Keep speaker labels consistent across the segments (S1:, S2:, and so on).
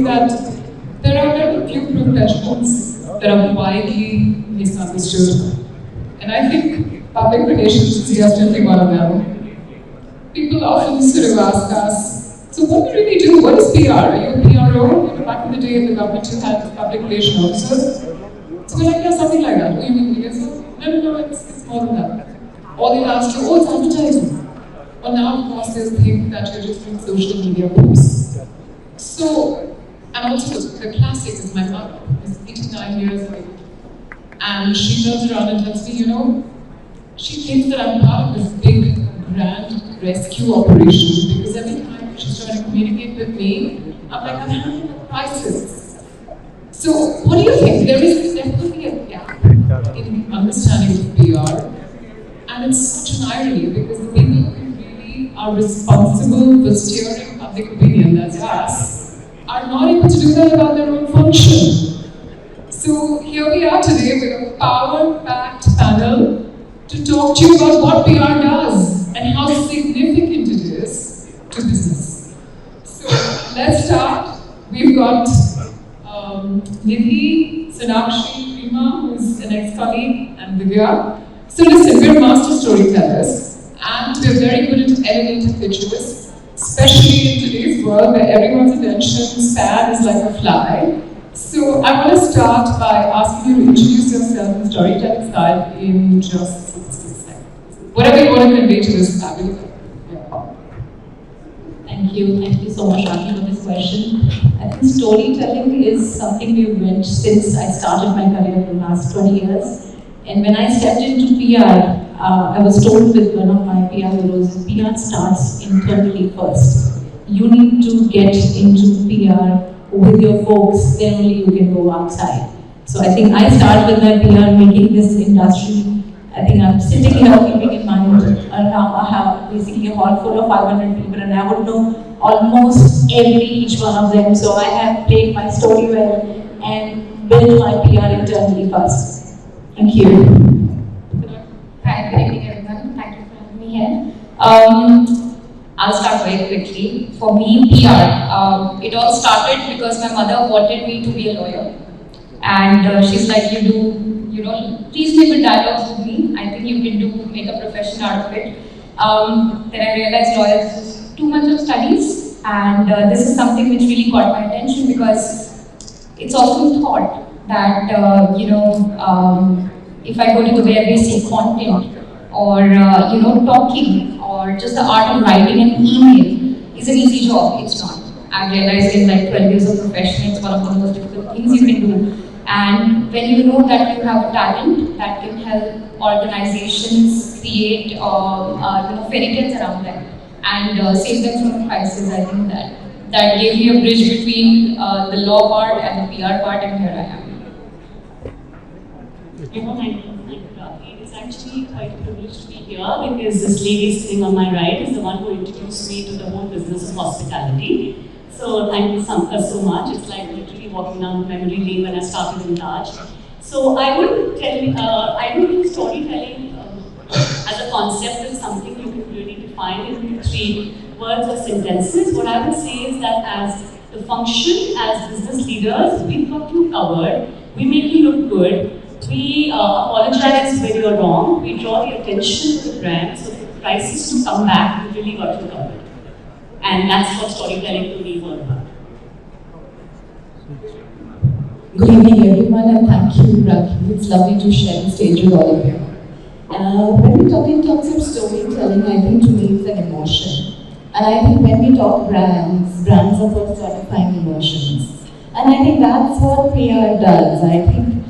S1: that there are very few professions that are widely misunderstood. And I think public relations is definitely one of them. People often sort of ask us, so what do you really do? What is PR? Are you a PRO? Back in the day in the government you had public relations officers. So we're like, yeah, something like that. What do you mean? Because no, it's more than that. Or they'll ask you, oh, it's advertising. Or now, of course, they'll think that you're just doing social media posts. So, and also the classic is my mother, who's 89 years old. And she turns around and tells me, she thinks that I'm part of this big, grand rescue operation because every time she's trying to communicate with me, I'm like, I'm having a crisis. So, what do you think? There is definitely a gap in understanding of PR, and it's such an irony because the people who really are responsible for steering public opinion, that's us, are not able to do that about their own function. So here we are today with a power-packed panel to talk to you about what PR does and how significant it is to business. So let's start. We've got Nidhi, Sonakshi, Reema, who's an ex-colleague, and Divya. So listen, we're master storytellers, and we're very good at elevator pitches, especially in today's world where everyone's attention span is like a fly. So I want to start by asking you to introduce yourself in storytelling style in just 60 seconds. Whatever you want to convey to this fabulous.
S2: Thank you so much, Rakhee, for this question. I think storytelling is something we've been since I started my career in the last 20 years. And when I stepped into PR, I was told with one of my PR heroes, PR starts internally first. You need to get into PR with your folks, then only you can go outside. So I think I started with my PR making this industry. I think I'm sitting here keeping in mind I have basically a hall full of 500 people and I would know almost each one of them. So I have played my story well and built my PR internally first. Thank you.
S3: Hi, good evening everyone. Thank you for having me here. I'll start very quickly. For me, PR, it all started because my mother wanted me to be a lawyer. And she's like, you do, reasonable dialogues with me. I think you can make a profession out of it. Then I realized lawyers is too much of studies. And this is something which really caught my attention because it's often thought that, if I go to the basic content or, talking or just the art of writing an email is an easy job. It's not. I've realized in like 12 years of profession, it's one of the most difficult things you can do. And when you know that you have a talent that can help organizations create fairy tales around them and save them from crisis, I think that gave me a bridge between the law part and the PR part, and here I am.
S4: Thank you, Rakhee. It's actually quite a privilege to be here because this lady sitting on my right is the one who introduced me to the whole business of hospitality. So thank you so much. It's like literally walking down memory lane when I started in Taj. So I don't think storytelling as a concept is something you can really define in 3 words or sentences. What I would say is that as the function, as business leaders, we've got you covered. We make you look good. We apologize when you're wrong. We draw the attention to the brand. So for the crisis to come back, we really got you covered. And that's what storytelling to me is all about.
S5: Good evening everyone and thank you, Rakhee. It's lovely to share the stage with all of you. When we talk in terms of storytelling, I think to me it's an emotion. And I think when we talk brands are first identifying emotions. And I think that's what PR does. I think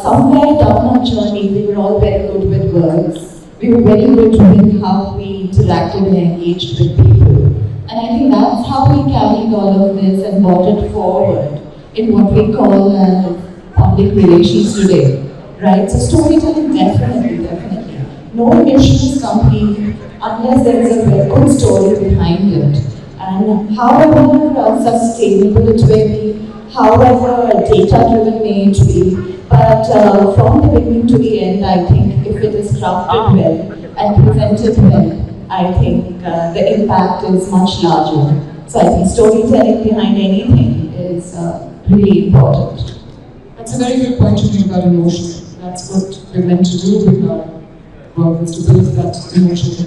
S5: somewhere down our journey, we were all very good with words. We were very good with how we interacted and engaged with people. And I think that's how we carried all of this and brought it forward in what we call public relations today, right? So storytelling definitely. No mission is complete unless there is a good story behind it. And however sustainable it may be, however data-driven may it be, but from the beginning to the end, I think if it is crafted well and presented well, I think the impact is much larger. So I think storytelling behind anything is really important.
S1: That's a very good point to make about emotion. That's what we're meant to do with our work, is to build that emotion.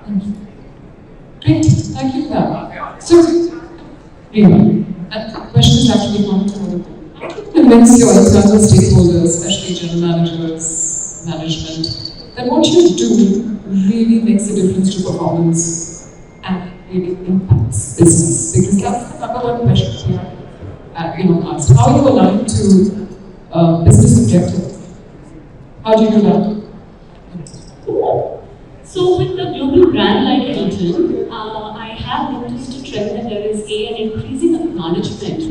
S1: Thank you. Great, thank you for that. So, Reema, that question is actually going to convince your internal stakeholders, especially general managers, management, that what you do really makes a difference to performance and really impacts business. Because that's the number one question we have asked. How are you aligned to business objectives? How do you do that?
S4: So with the global brand like Hilton, I have noticed a trend that there is an increasing acknowledgement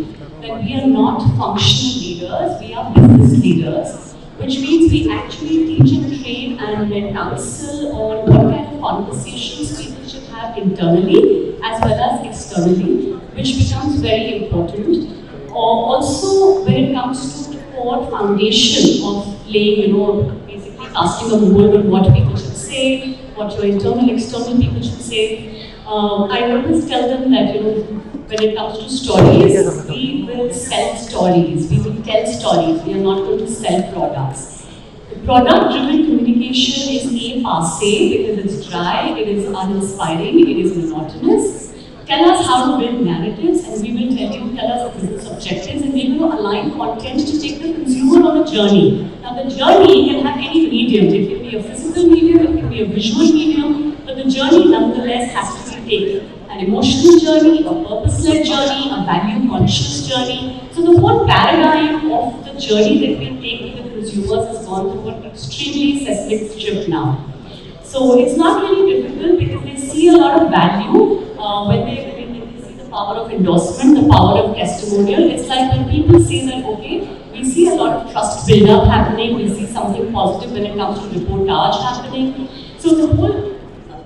S4: that we are not functional leaders, we are business leaders, which means we actually teach and train and counsel on what kind of conversations people should have internally as well as externally, which becomes very important. Also, when it comes to the core foundation of laying, basically casting a mold on what people should say, what your internal, external people should say. I always tell them that, when it comes to stories, we will sell stories, we will tell stories, we are not going to sell products. The product-driven communication is passé because it's dry, it is uninspiring, it is monotonous. Tell us how to build narratives and we will tell us the business objectives, and we will align content to take the consumer on a journey. Now the journey can have any medium, it can be a physical medium, it can be a visual medium, but the journey nonetheless has to be taken. An emotional journey, a purpose-led journey, a value-conscious journey. So the whole paradigm of the journey that we take with the consumers has gone through an extremely seismic shift now. So it's not really difficult because they see a lot of value when they see the power of endorsement, the power of testimonial. It's like when people say that, okay, we see a lot of trust build-up happening, we see something positive when it comes to reportage happening. So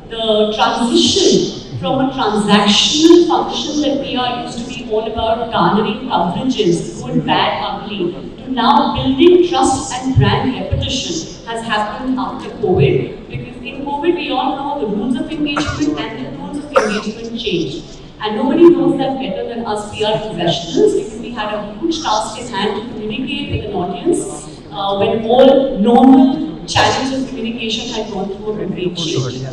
S4: the transition from a transactional function that we are used to be all about garnering coverages, good, bad, ugly, to now building trust and brand repetition has happened after COVID. Because in COVID, we all know the rules of engagement and the tools of engagement changed. And nobody knows that better than us PR professionals, because we had a huge task in hand to communicate with an audience when all normal channels of communication had gone through a great change.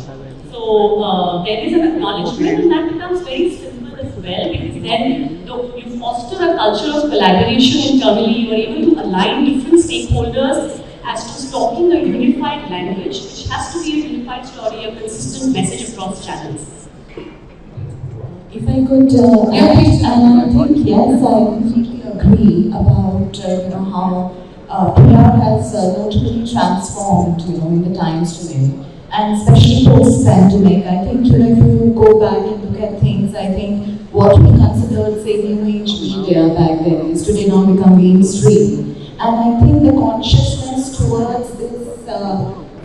S4: So there is an acknowledgement, and that becomes very simple as well, because then you foster a culture of collaboration internally. You are able to align different stakeholders as to talking a unified language, which has to be a unified story, a consistent message across channels.
S5: If I could add, and I think yes, I completely agree about how PR has notably transformed, in the times today. And especially post-pandemic, I think, if you go back and look at things, I think what we considered, say, new age media back then is today now become mainstream. And I think the consciousness towards this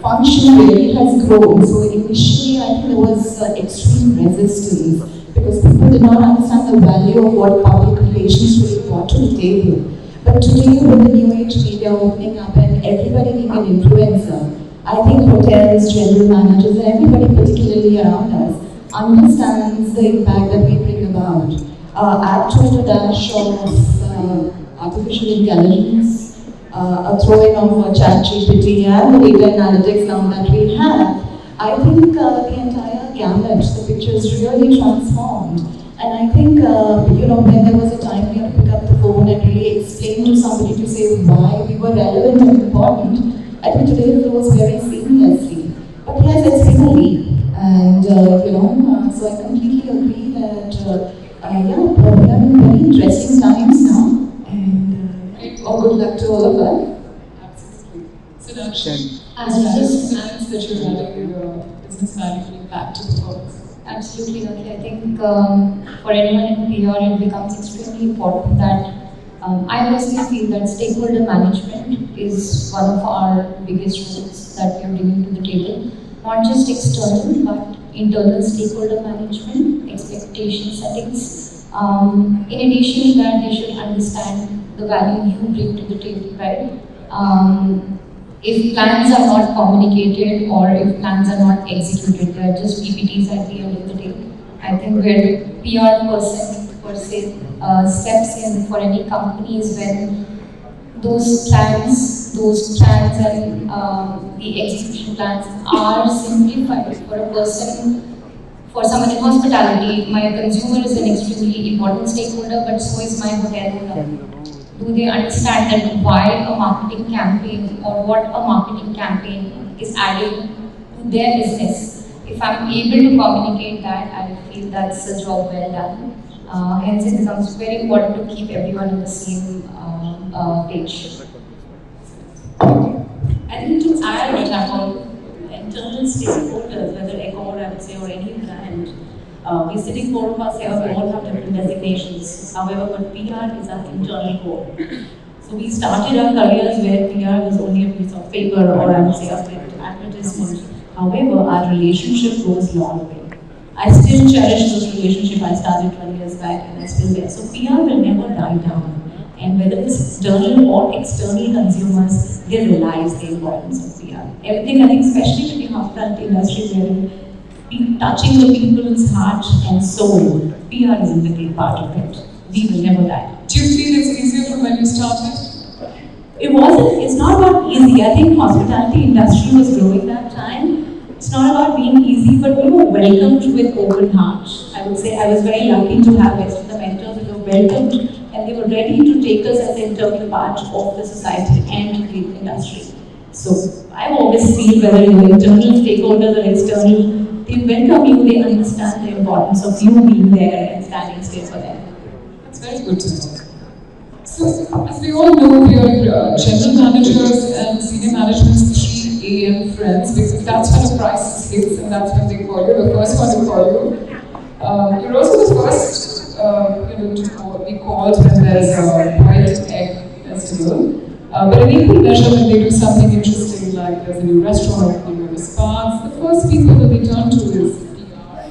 S5: function really has grown. So initially, I think there was extreme resistance because people did not understand the value of what public relations really brought to the table. But today, with the new age media opening up and everybody being an influencer, I think hotels, general managers, and everybody particularly around us understands the impact that we bring about. Add to it a dash of artificial intelligence, a throw-in of ChatGPT and the data analytics now that we have. I think the entire gamut, the picture is really transformed. And I think, when there was a time we had to pick up the phone and really explain to somebody to say why we were relevant and important, I think today it flows very seamlessly. But yes, it's been a leap. And, so I completely agree that, we are in very interesting times now. And all good luck to all of us.
S1: Absolutely. Sonakshi, as finance that you're having your business value back to performance.
S3: Absolutely, Rakhee. I think for anyone in PR, it becomes extremely important that I personally feel that stakeholder management is one of our biggest roles that we are bringing to the table. Not just external, but internal stakeholder management, expectation settings. In addition to that, they should understand the value you bring to the table, right? If plans are not communicated or if plans are not executed, they are just PPTs at the end of the day. I think where PR person say steps in for any company is when those plans and the execution plans are simplified for a person. For someone in hospitality, my consumer is an extremely important stakeholder, but so is my hotel owner. Do they understand that why a marketing campaign or what a marketing campaign is adding to their business? If I'm able to communicate that, I feel that's a job well done. Hence, it becomes very important to keep everyone on the same page.
S2: I think to add, for example, internal stakeholders, whether Accor, I would say, or any brand, we're sitting four of us here, we all have different designations. However, but PR is our internal goal. So we started our careers where PR was only a piece of paper, or I would say a print advertisement. However, our relationship goes long way. I still cherish this relationship I started 20 years back and I'm still there. So PR will never die down. And whether it's internal or external consumers, they realize the importance of PR. Everything, I think, especially with the hospitality industry, where touching the people's heart and soul, PR is a big part of it. We will never die.
S1: Do you feel it's easier from when you started?
S2: It wasn't, it's not about easy. I think hospitality industry was growing that time. It's not about being easy, but we were welcomed with open heart. I would say I was very lucky to have rest of the mentors who were welcomed and they were ready to take us as an integral part of the society and the industry. So I always feel whether you're internal stakeholders or external, they welcome you, they understand the importance of you being there and standing still for them.
S1: That's very good to know. So, as we all know, we are general managers and senior management's 3 AM friends, because that's when a crisis hits and that's when they call you, the first one to call you. You're also the first to be called when there's a white egg festival. But in equal measure, when they do something interesting, like there's a new restaurant opening or a spa, the first people that they turn to is PR.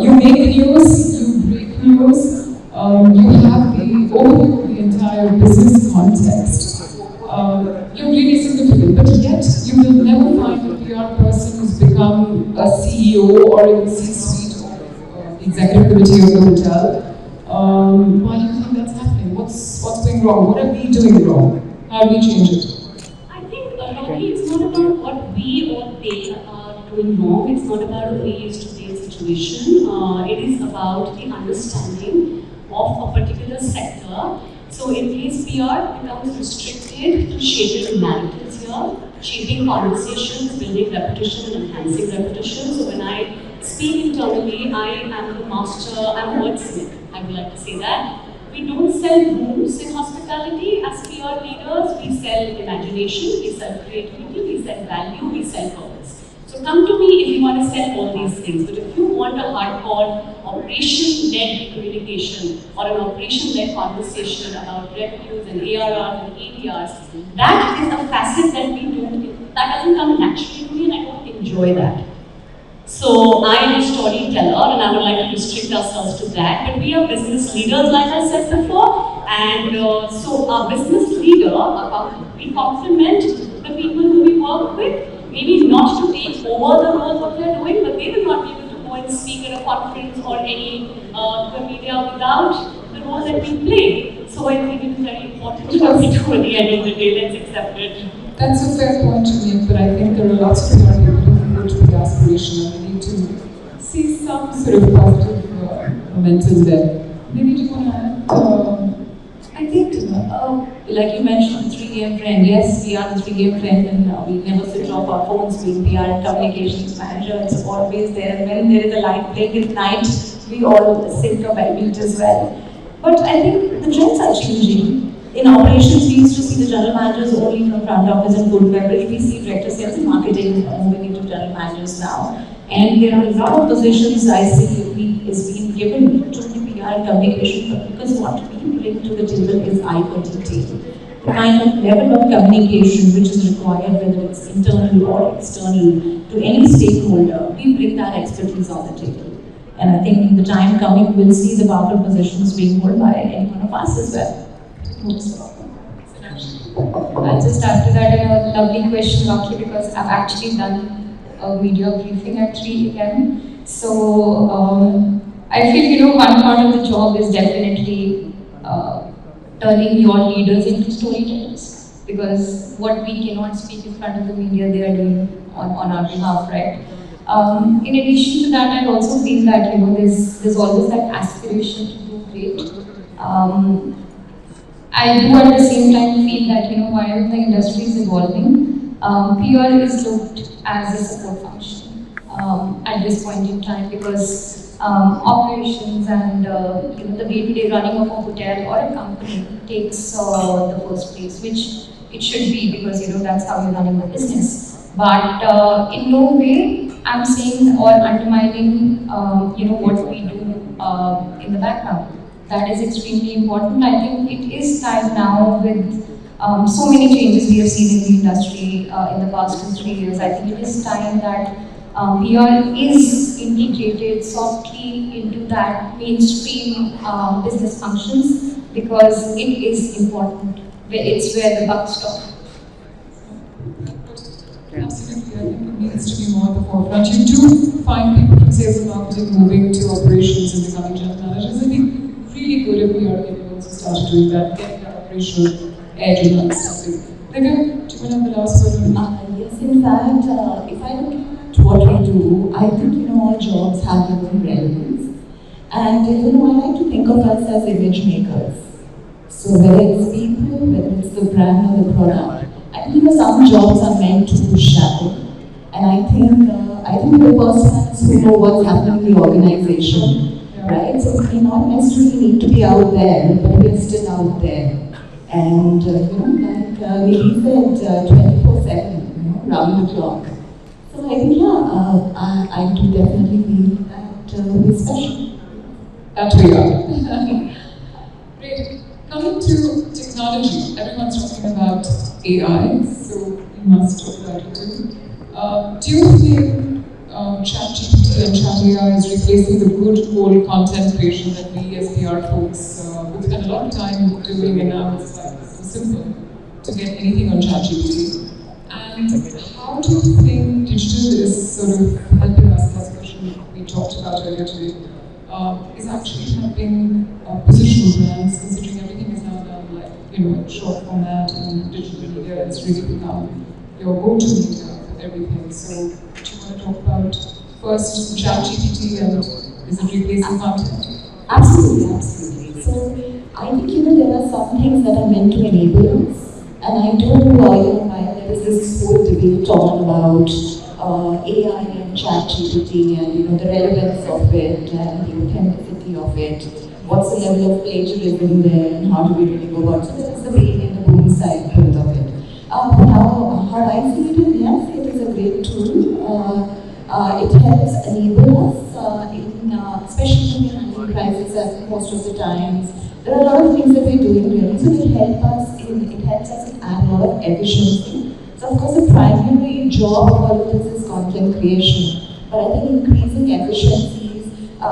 S1: You make news, you break news, you have the overview of the entire business context. You're really significant, but yet you will never find a PR person who's become a CEO or in the C-suite of the executive committee of the hotel. Why do you think that's happening? What's going wrong? What are we doing wrong? How do we change it?
S4: I think, Rakhee, it's not about what we or they are doing wrong. It's not about a day-to-day situation. It is about the understanding of a particular sector. So in case PR becomes restricted to shaping narratives here, shaping conversations, building repetition and enhancing repetition. So when I speak internally, I am the master, I'm a wordsmith, I would like to say that. We don't sell rooms in hospitality as PR leaders, we sell imagination, we sell creativity, we sell value, we sell purpose. So come to me if you want to sell all these things, but if you want a hardcore operation-led communication or an operation-led conversation about revenues and ARR and ADRs, that is a facet that doesn't come naturally to me and I don't enjoy that. So I am a storyteller and I would like to restrict ourselves to that, but we are business leaders like I said before, and so our business leader, we complement the people who we work with. Maybe not to take over the role what they're doing, but they will not be able to go and speak at a conference or any to the media without the role that we play. So I think it's very important for me to, at the end of the day, let's accept it.
S1: That's a fair point to make, but I think there are lots of young people who go to the aspiration and we need to see some sort of positive momentum there. Maybe do you want to add?
S2: I think, like you mentioned, the 3 AM friend. Yes, we are the 3 AM friend and we never switch off our phones. Being PR and communications manager, it's always there. And when there is a light playing at night, we all sync up and meet as well. But I think the trends are changing. In operations, we used to see the general managers only from front office and food and beverage. We see director sales and marketing moving into general managers now. And there are a lot of positions I see is being given to the PR and communication, because what we bring to the table is eye for detail. The kind of level of communication which is required, whether it's internal or external, to any stakeholder, we bring that expertise on the table. And I think in the time coming, we'll see the powerful positions being held by any one of us as well.
S3: I'll just add to that a lovely question, Rakhee, because I've actually done a media briefing at 3 AM. So I feel, one part of the job is definitely turning your leaders into storytellers, because what we cannot speak in front of the media, they are doing on our behalf, right? In addition to that, I also feel that there's always that aspiration to do great. I do at the same time feel that while the industry is evolving, PR is looked as a support function at this point in time, because operations and the day-to-day running of a hotel or a company takes the first place, which it should be, because that's how you're running the business. But in no way I'm saying or undermining what we do in the background. That is extremely important. I think it is time now, with so many changes we have seen in the industry in the past 2-3 years. I think it is time that PR is integrated softly into that mainstream business functions, because it is important. It's where the buck stops.
S1: Absolutely, I think it needs to be more at the forefront. You do find people from sales and marketing moving to operations and becoming general managers. I think really good if we are able to also start doing that, getting that operational edge and understanding. Divya, do you want to have the last word?
S5: Yes, in fact, if I look at what we do, I think all jobs have their own relevance. And I like to think of us as image makers. So whether it's people, whether it's the brand or the product, I think some jobs are meant to shadow. And I think the first ones who know what's happening in the organization, right? So we not necessarily need to be out there, but we're still out there. And like Nidhi said, 24/7, round the clock. So I think I do definitely feel that we're special.
S1: That we are. Great. Coming to technology, everyone's talking about AI, so we must talk about it too. Do you think ChatGPT and ChatAI is replacing the good old content creation that we as PR folks would spend a lot of time doing, and now it's like so simple to get anything on ChatGPT? And how do you think digital is sort of helping us? That's a question we talked about earlier today. Is actually helping positional brands, considering everything is now done like short format and digital media. It's really become your go-to media for everything. So, do you want to talk about first ChatGPT and is it replacing content?
S5: Absolutely, absolutely. So I think there are some things that are meant to enable us, and I do while there is this whole debate on about AI and ChatGPT and the relevance of it and the authenticity of it. What's the level of plagiarism there, and how do we really go about it? So there is the pain and the boom side of it. But how I see it is, yes, it is a great tool. It helps enable us especially when we're handling crisis at most of the times. There are a lot of things that we're doing really, so it helps us add a lot of efficiency. So of course the primary job of all of this is content creation, but I think increasing efficiencies,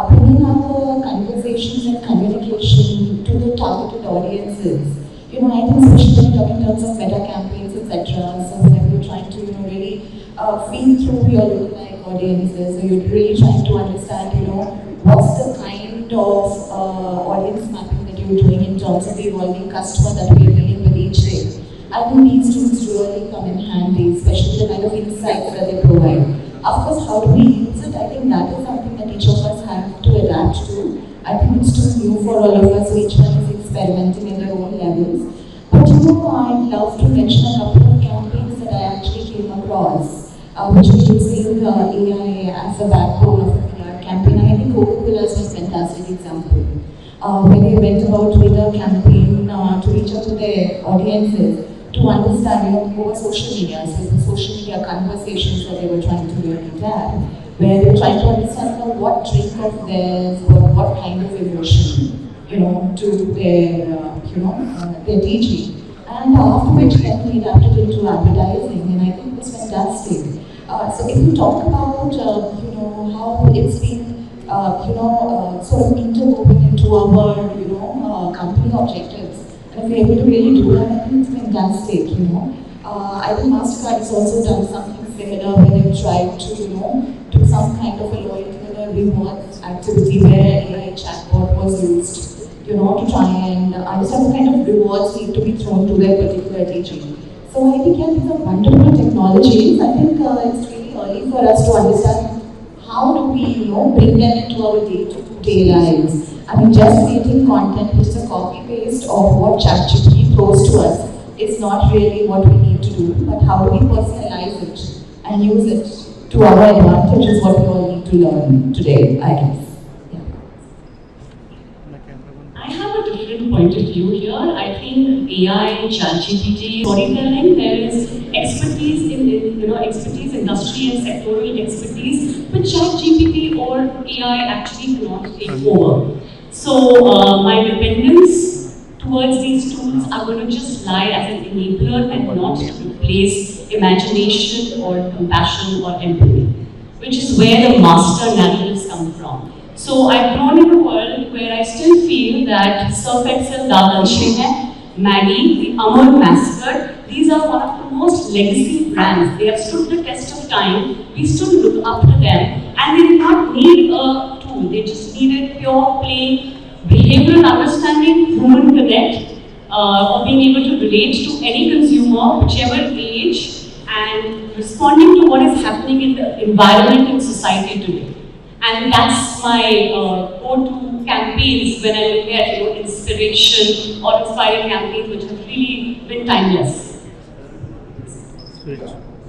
S5: bringing our conversations and communication to the targeted audiences. I think especially when you talk in terms of meta campaigns, etc. So whenever you're trying to really feed through your lookalike audiences, or you're really trying to understand what's the kind of audience mapping that you're doing in terms of the evolving customer that we're dealing with each day. I think these tools really come in handy, especially the kind of insights that they provide. Of course, how do we use it? I think that is something that each of us have to adapt to. I think it's too new for all of us, so each one is experimenting in their own levels. But I'd love to mention a couple of campaigns that I actually came across, which are using AI as a backbone of a PR campaign. I think Coca-Cola is a fantastic example. When they went about with a campaign to reach out to their audiences, to understand, over social media, so the social media conversations that they were trying to really tap, where they were trying to understand what drink of theirs, what kind of emotion, to their DG. And after which then we adapted into advertising, and I think it was fantastic. So if you talk about, how it's been, sort of interwoven into our, company objectives, and if we're able to really do that, I think it's fantastic, I think MasterCard has also done something similar where they've tried to, do some kind of a loyalty or rewards activity where AI chatbot was used, to try and understand what kind of rewards need to be thrown to their particular teaching. So I think, yeah, these are wonderful technologies. I think it's really early for us to understand how do we, bring them into our day-to-day lives. I mean, just creating content which is a copy-paste of what ChatGPT throws to us is not really what we need to do, but how do we personalize it and use it to our advantage is what we all need to learn today, I guess.
S4: I have a different point of view here. I think AI, ChatGPT, storytelling, there is expertise in expertise, industry and sectoral expertise, but ChatGPT or AI actually cannot take over. So my dependence towards these tools are going to just lie as an enabler and not to replace imagination or compassion or empathy, which is where the master narratives come from. So I've grown in a world where I still feel that Surf Excel, Dal Dalchine, Maggie, the Amul Massacre, these are one of the most legacy brands. They have stood the test of time. We still look up to them, and they did not need a tool. They just needed pure, plain, behavioral understanding, human connect, or being able to relate to any consumer, whichever age, and responding to what is happening in the environment and society today. And that's my go-to campaigns when I look at inspiration or inspiring campaigns which have really been timeless.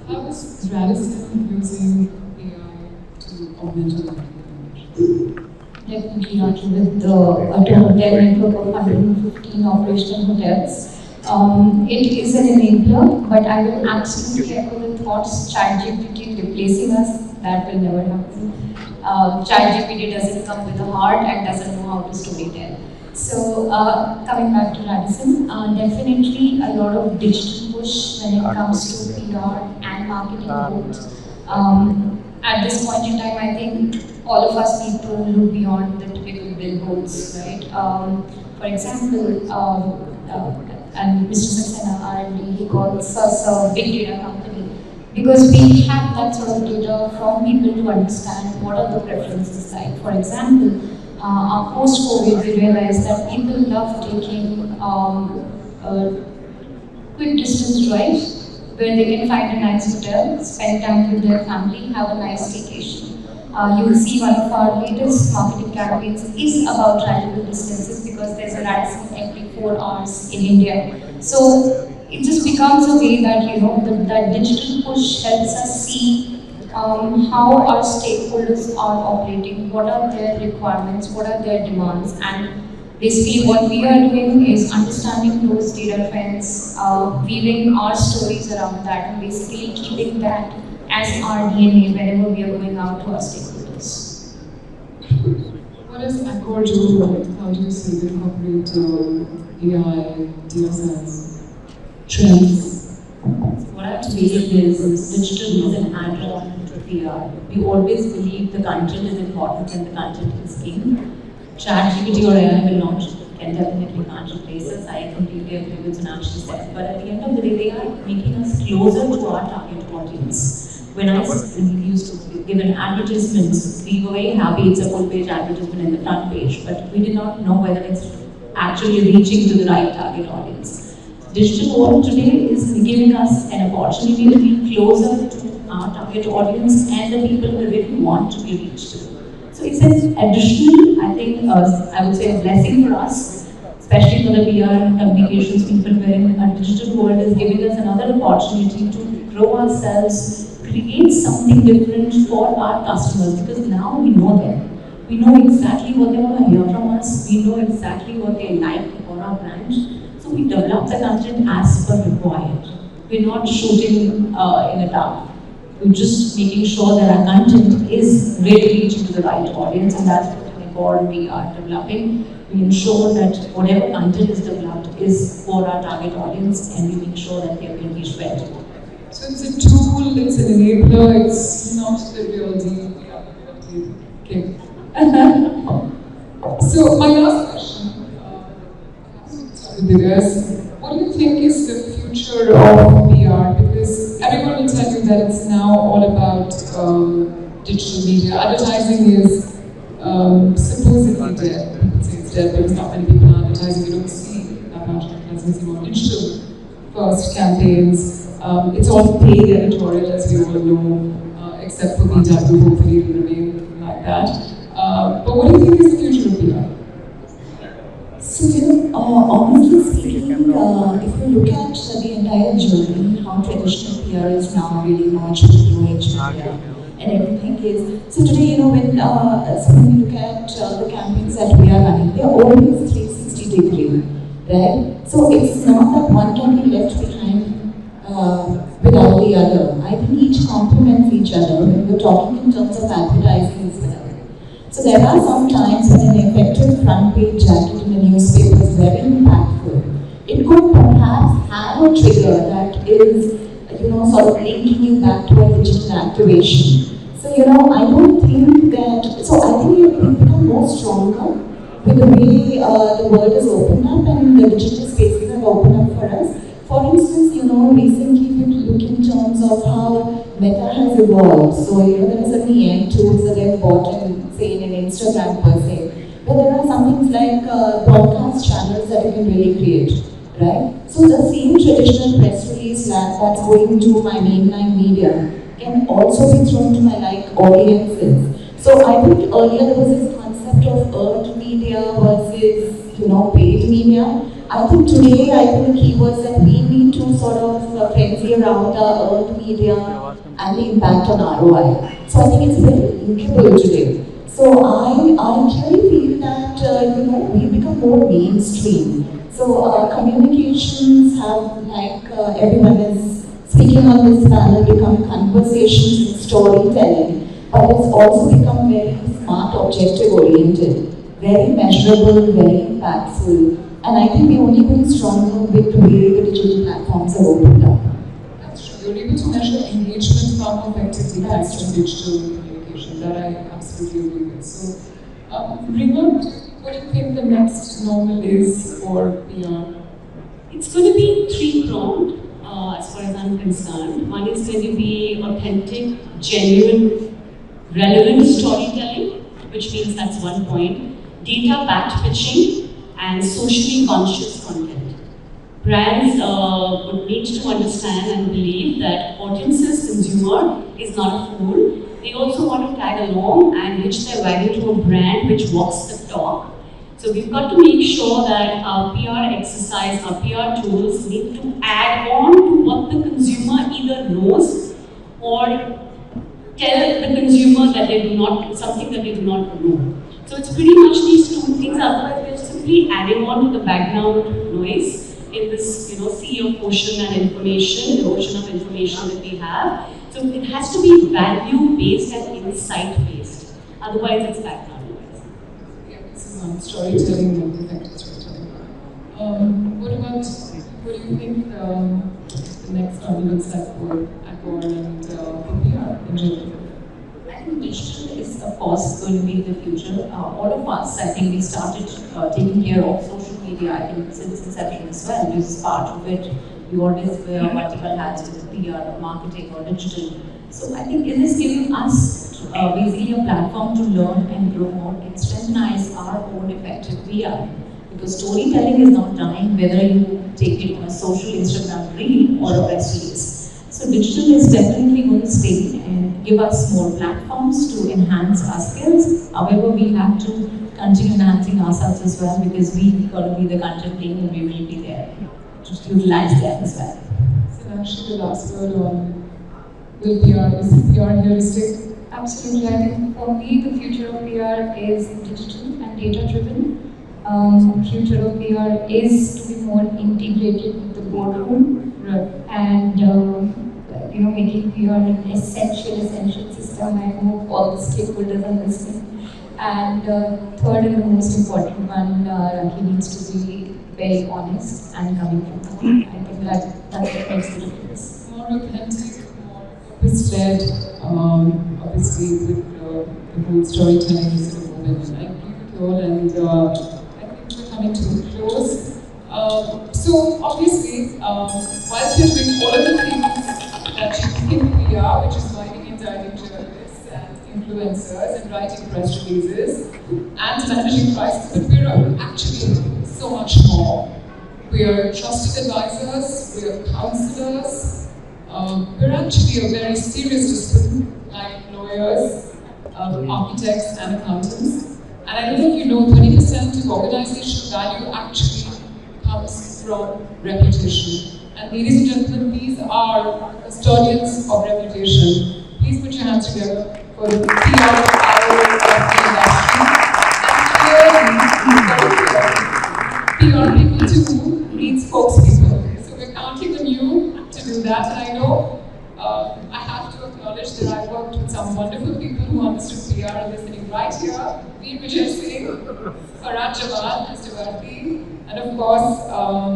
S1: How is Radisson using AI to augment your life?
S2: Definitely not with the hotel network of 115 operational hotels. It is an enabler, but I will absolutely echo the thoughts. ChatGPT replacing us, that will never happen. ChatGPT doesn't come with a heart and doesn't know how to storytell. So coming back to Radisson, definitely a lot of digital push when it comes to PR and marketing both. At this point in time, I think all of us need to look beyond the typical billboards, right? For example, and Mr. Saxena, R&D, he calls us a big data company because we have that sort of data from people to understand what are the preferences like. For example, post-COVID, we realized that people love taking quick distance drives where they can find a nice hotel, spend time with their family, have a nice vacation. You will see one of our latest marketing campaigns is about drivable distances because there's a Radisson every 4 hours in India. So it just becomes a way that that digital push helps us see how our stakeholders are operating, what are their requirements, what are their demands, and basically what we are doing is understanding those data trends, weaving our stories around that, and basically keeping that as our DNA whenever we are going out to our stakeholders.
S1: What does Accor do? How do you see the incorporate AI, data science, trends?
S5: What I believe is digital is an add-on to PR. We always believe the content is important and the content is king. ChatGPT or AI will not, can definitely can't replace us. I completely agree with Sonakshi said. But at the end of the day, they are making us closer to our target audience. When I used to give an advertisement, we were very happy it's a full page advertisement in the front page, but we did not know whether it's actually reaching to the right target audience. Digital world today is giving us an opportunity to be closer to our target audience and the people we really want to be reached to. So it's an additional, I think, I would say a blessing for us, especially for the PR and communications people, wherein a digital world is giving us another opportunity to grow ourselves, create something different for our customers, because now we know them. We know exactly what they want to hear from us. We know exactly what they like for our brand. So we develop the content as per required. We're not shooting in a dark. We're just making sure that our content is really reaching to the right audience, and that's what in Accor we are developing. We ensure that whatever content is developed is for our target audience, and we make sure that they are being reached well.
S1: So it's a tool, it's an enabler, it's not the real deal. Okay. So my last question, what do you think is the future of PR? Because everyone will tell you that it's now all about digital media. Advertising is supposedly dead. People say it's dead because not many people are advertising. You don't see that much advertising on digital first campaigns. It's all paid editorial, as we all know, except for BW, hopefully it will remain like that. But what do you think is the future of PR?
S5: So, honestly speaking, if you look at the entire journey, how traditional PR is now really merged with new age media, and everything is. So today, when you look at the campaigns that we are running, they are always 360 degree, right? So it's not that one can be left behind without the other. I think each complements each other when we're talking in terms of advertising as well. So there are some times when an effective front page jacket in a newspaper is very impactful. It could perhaps have a trigger that is, sort of linking you back to a digital activation. So, I don't think that, so I think we've become more stronger with the way the world has opened up and the digital spaces have opened up for us. For instance, recently we look in terms of how Meta has evolved. So, there are certain AI tools that they've bought in, say, in an Instagram per se. But there are some things like broadcast channels that you can really create, right? So, the same traditional press release that's going to my mainline media can also be thrown to my audiences. So, I think earlier there was this concept of earned media versus, paid media. I think today, the keywords that we need to sort of frenzy around are earned media and the impact on ROI. So I think it's very linkable today. So I clearly feel that, we become more mainstream. So communications have, everyone is speaking on this panel, become conversations and storytelling, but it's also become very smart, objective-oriented, very measurable, very impactful. And I think we're only going stronger with the way the digital platforms are opened up.
S1: That's true. You're able to measure engagement far more effectively thanks to digital communication. That I absolutely agree with. So, Reema, what do you think the next normal is for PR?
S4: It's going to be three-pronged, as far as I'm concerned. One is going to be authentic, genuine, relevant storytelling, which means that's one point. Data-backed pitching, and socially conscious content. Brands would need to understand and believe that audience's consumer is not a fool. They also want to tag along and hitch their wagon to a brand which walks the talk. So we've got to make sure that our PR exercise, our PR tools need to add on to what the consumer either knows or tell the consumer that they do not, something that they do not know. So it's pretty much these two things, otherwise we're simply adding on to the background noise in this sea of ocean and information, the ocean of information that we have. So it has to be value-based and insight-based, otherwise it's background noise.
S1: Yeah, this is storytelling and effective storytelling. What do you think the next normal looks like for Accor and for PR in general?
S2: I think digital is, of course, going to be the future. All of us, I think we started taking care of social media, I think, since inception as well. This is part of it. We always wear multiple hats with PR, marketing, or digital. So I think it is giving us basically a platform to learn and grow more and strengthenize our own effective PR. Because storytelling is not dying whether you take it on a social Instagram reel or a press release. So digital is definitely going to stay and give us more platforms to enhance our skills. However, we have to continue enhancing ourselves as well because we got to be the content king and we will be there to utilize that as well.
S1: Sonakshi, the last word on will PR, is PR here to stay?
S3: Absolutely. I think for me, the future of PR is digital and data-driven. Future of PR is to be more integrated with the boardroom, and making PR an essential system. I hope all the stakeholders are listening. And third and the most important one, Rakhee needs to be very honest and coming from the heart. I think that's what makes the difference.
S1: More authentic, more purpose-led, obviously with the whole storytelling sort of moment. I agree with you all, and I think we're coming to a close. So obviously, whilst you're doing all of the things that you think we are, which is writing and guiding journalists and influencers and writing press releases and managing crisis, but we're actually so much more. We are trusted advisors, we are counselors, we're actually a very serious discipline, like lawyers, architects and accountants. And I don't know if you know, 30% of organizational value actually comes from reputation. And ladies and gentlemen, these are custodians of reputation. Please put your hands together for the PR power of the industry. And clearly, PR people too need spokespeople. So we're counting on you to do that. And I know I have to acknowledge that I worked with some wonderful people who understood PR and they're sitting right here. Veer Singh, Farad Jawad, Mr. Varti, and of course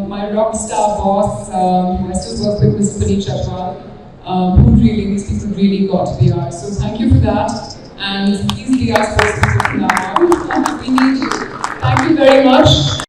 S1: my rock star boss, who I still work with, Mr. Puneet Chhatwal, these people really got PR. So thank you for that, and please be our spokespeople from now on. We need you. Thank you very much.